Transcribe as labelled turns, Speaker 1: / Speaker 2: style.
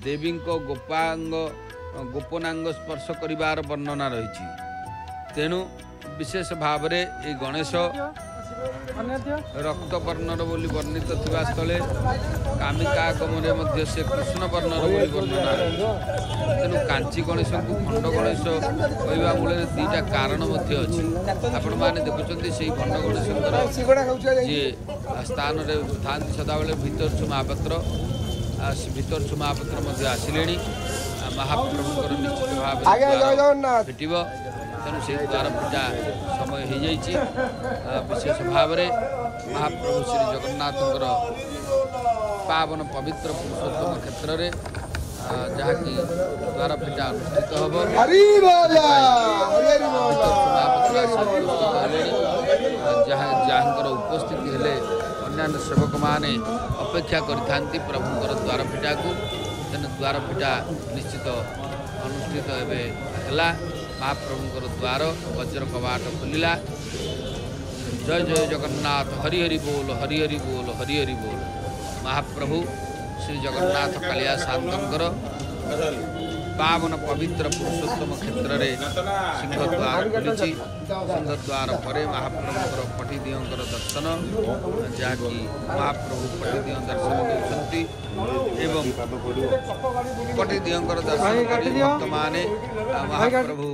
Speaker 1: देवी गोपनांग स्पर्श करिवार वर्णना रही। तेणु विशेष भाव में ये गणेश रक्त वर्णर बोली वर्णित थिबा स्थले कामिका गमने मध्य से कृष्ण वर्णर बोली वर्णना रही। तेणु कांची गणेश को खंड गणेश कहवा मूल दुईटा कारण अच्छी। आपण मैंने देखुं से खंड गणेश जी स्थान था सदाबले भितरछु महापात्र भितरछु महापात्र आसिले महाप्रभुकर निश्चित भाव भेट। तेणु से द्वार पूजा समय हो जाइए। विशेष भाव में महाप्रभु श्री जगन्नाथ पावन पवित्र पुरुषोत्तम क्षेत्र में जहाँकि द्वार पूजा अनुष्ठित हम जहाँ उपस्थिति हेले अन्य सेवक मैंने अपेक्षा करते प्रभुंर द्वार पूजा को। तेणु द्वार पूजा निश्चित अनुष्ठित है। महाप्रभुंर द्वार वज्र कबाट खोलिला। जय जय जगन्नाथ हरि हरि बोल हरि हरि बोल हरि हरि बोल। महाप्रभु श्री जगन्नाथ कालिया शांतर पावन पवित्र पुरुषोत्तम क्षेत्र में सिंहद्वार खुली। सिंहद्वार पर महाप्रभुंर पटिदियों दर्शन जहाँकि महाप्रभु पटिदियों दर्शन देते एवं पटिदियों दर्शन कर भक्त माने महाप्रभु